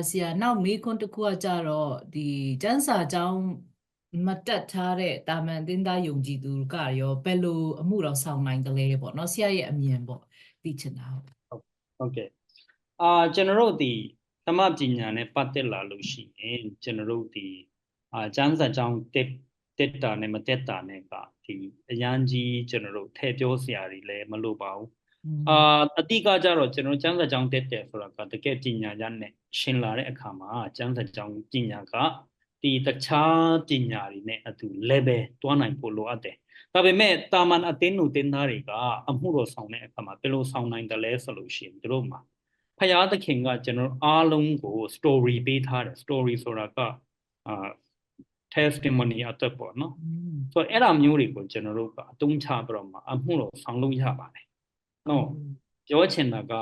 ဆရာနောက်မေးခွန်းတစ်ခုကကြတော့ဒီကျန်းစာကျောင်းမတက်ထားတဲ့တာမန်အသင်းသားယုံကြည်သူကရောဘယ်လိုအမှုတော်ဆောင်နိုင်တယ်လဲပေါ့နော်ဆရာရဲ့အမြင်ပေါ့သိချင်တာဟုတ်ဟုတ်ကဲ့ကျွန်တော်တို့ဒီသမပညာနဲ့ပတ်သက်လာလို့ရှိရင်ကျွန်တော်တို့ဒီကျမ်းစာကြောင်းတက်တာနဲ့မတက်တာနဲ့ကဒီအရန်ကြီးကျွန်တော်တို့ထည့်ပြောစရာတွေလည်းမလိုပါဘူးအတိကကြတော့ကျွန်တော်ကျမ်းစာကြောင်းတက်တယ်ဆိုတာကတကယ်ပညာရနဲ့ရှင်းလာတဲ့အခါမှာကျမ်းစာကြောင်းပညာကဒီတခြားပညာတွေနဲ့အတူ level တွားနိုင်ဖို့လိုအပ်တယ်ဒါပေမဲ့တာမန်အသင်းတို့တင်သားတွေကအမှုတော်ဆောင်တဲ့အခါမှာဘယ်လိုဆောင်နိုင်တယ်လဲဆိုလို့ရှိရင်သူတို့မှာဖယားသခင်ကကျွန်တော်အားလုံးကို story ပေးထားတယ် story ဆိုတာကtestimony အသက်ပေါ့နော်ဆိုတော့အဲ့ဒါမျိုးတွေကိုကျွန်တော်တို့ကအသုံးချပြီးတော့မှအမှုတော်ဆောင်လို့ရပါတယ်နော်ပြောချင်တာက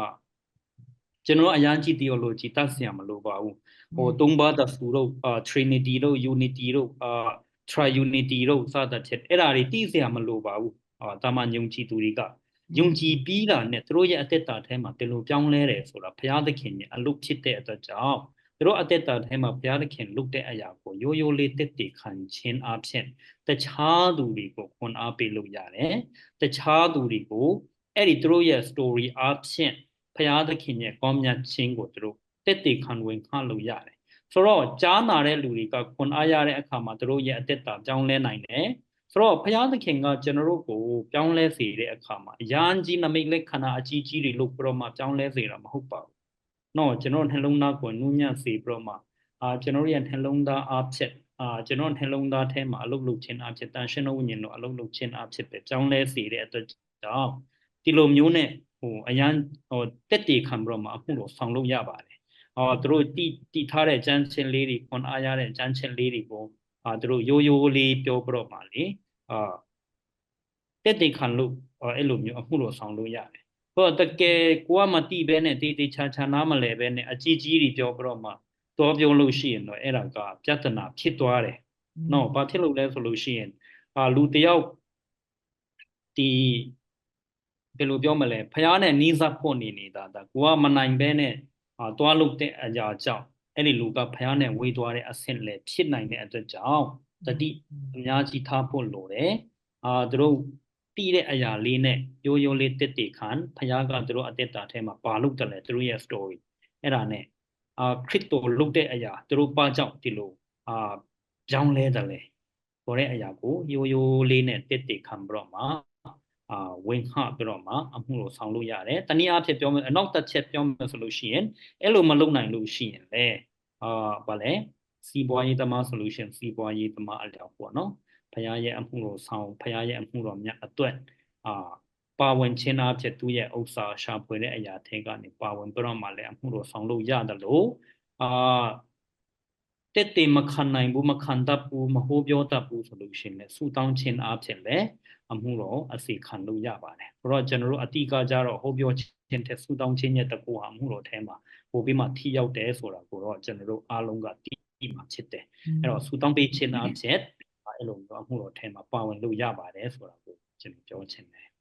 ကျွန်တော်အရန်ကြီး theology တတ်ဆရာမလိုပါဘူးဟိုသုံးပါးတဆူတို့ Trinity တို့ Unity တို့ Triunity တို့စသဖြင့်အဲ့ဒါတွေသိစရာမလိုပါဘူးတာမန်ယုံကြည်သူတွေကယုံကြည်ပြီးတာနဲ့သူတို့ရဲ့အသက်တာထဲမှာဒီလိုပြောင်းလဲတယ်ဆိုတာဘုရားသခင်ရဲ့အလုပ်ဖြစ်တဲ့အတွက်ကြောင့်သူတို့အသက်တာထဲမှာဘုရားသခင်လုပ်တဲ့အရာကိုရိုးရိုးလေးတက်တည်ခံခြင်းအပြင်တခြားသူတွေကိုခွန်အားပေးလို့ရတယ်တခြားသူတွေကိုအဲ့ဒီသူတို့ရဲ့ story အပြင်ဘုရားသခင်ရဲ့ကောင်းမြတ်ခြင်းကိုသူတို့တက်တည်ခံဝင်ခလို့ရတယ်ဆိုတော့ကြားနာတဲ့လူတွေကခွန်အားရတဲ့အခါမှာသူတို့ရဲ့အသက်တာပြောင်းလဲနိုင်တယ်ဆိုတော့ဘုရားသခင်ကကျွန်တော်တို့ကိုပြောင်းလဲစေတဲ့အခါမှာအရန်ကြီးနမိတ်လက္ခဏာအကြီးကြီးတွေလုပ်ပြီးတော့မှပြောင်းလဲစေတာမဟုတ်ပါဘူး။နော်ကျွန်တော်နှလုံးသားကိုနူးညံ့စေပြီးတော့မှကျွန်တော်ရဲ့နှလုံးသားအဖြစ်ကျွန်တော်နှလုံးသားထဲမှာအလုပ်လုပ်ခြင်းအဖြစ်တန်ရှင်းသောဝိညာဉ်တော်အလုပ်လုပ်ခြင်းအဖြစ်ပဲပြောင်းလဲစေတဲ့အတွက်ကြောင့်ဒီလိုမျိုးနဲ့အရန်တက်တည်ခံပြီးတော့မှအခုတော့ဆောင်လို့ရပါတယ်။သူတို့တီထားတဲ့ကျမ်းချင်းလေးတွေခွန်အားရတဲ့ကျမ်းချင်းလေးတွေကိုသူတို့ရိုးရိုးလေးပြောပြတော့ပါလေတက်တည်ခံလို့အဲ့လိုမျိုးအခုတော့ဆောင်လို့ရတယ်ဟောတကယ်ကိုကမတိပဲနဲ့တေးသေးချာချာနားမလဲပဲနဲ့အကြီးကြီးတွေပြောပြတော့မှတော့ပြောလို့ရှိရင်တော့အဲ့ဒါကပြဿနာဖြစ်သွားတယ်နော်ဘာဖြစ်လို့လဲဆိုလို့ရှိရင်လူတယောက်ဒီဘယ်လိုပြောမလဲဖះနဲ့နီးစပ်ဖို့နေတာဒါကိုကမနိုင်ပဲနဲ့တွားလို့တဲ့အရာကြောင့်အဲ့ဒီလူကဖះနဲ့ဝေးသွားတဲ့အဆင့်လည်းဖြစ်နိုင်တဲ့အတွက်ကြောင့်တတိအများကြီးထားဖို့လိုတယ်သူတို့တီးတဲ့အရာလေးနဲ့ရိုးရိုးလေးတက်တည်ခံဖះကသူတို့အသက်တာထဲမှာပါလို့တယ်လေသူတို့ရဲ့ story အဲ့ဒါနဲ့ခရစ်တော်လုပ်တဲ့အရာသူတို့ပါကြောင့်ဒီလိုပြောင်းလဲတယ်လေဆိုတဲ့အရာကိုရိုးရိုးလေးနဲ့တက်တည်ခံပြီးတော့မှဝင်ခပြီးတော့မှအမှုကိုဆောင်လို့ရတယ်တနည်းအားဖြင့်ပြောမယ်အနောက်တစ်ချက်ပြောမယ်ဆိုလို့ရှိရင်အဲ့လိုမလုပ်နိုင်လို့ရှိရင်လေဗာလဲစီးပွားရေးသမား solution စီးပွားရေးသမားအလျောက်ပေါ့နော်ဖခင်ရဲ့အမှုတော်ဆောင်ဖခင်ရဲ့အမှုတော်မြတ်အတွက်ပါဝင်ခြင်းအဖြစ်သူ့ရဲ့ဥစ္စာရှာဖွေတဲ့အရာတွေကနေပါဝင်ပြီးတော့မှလည်းအမှုတော်ဆောင်လို့ရတယ်လို့တက်တေမခံနိုင်ဘူးမခံတတ်ဘူးမဟောပြောတတ်ဘူးဆိုလို့ရှိရင်လည်းဆူတောင်းခြင်းအဖြစ်လည်းအမှုတော်အစီခံလို့ရပါတယ်။ဆိုတော့ကျွန်တော်တို့အတိကကြတော့ဟောပြောခြင်းတဲ့ဆူတောင်းခြင်းရဲ့တကူဟာအမှုတော်ထဲမှာပို့ပြီးမှထိရောက်တယ်ဆိုတာကိုတော့ကျွန်တော်တို့အားလုံးကသိမှဖြစ်တယ်။အဲ့တော့ဆူတောင်းပေးခြင်းအဖြစ်အဲ့လိုမျိုးအမှုတော်ထဲမှာပါဝင်လို့ရပါတယ်ဆိုတာကိုကျွန်တော်ပြောချင်တယ်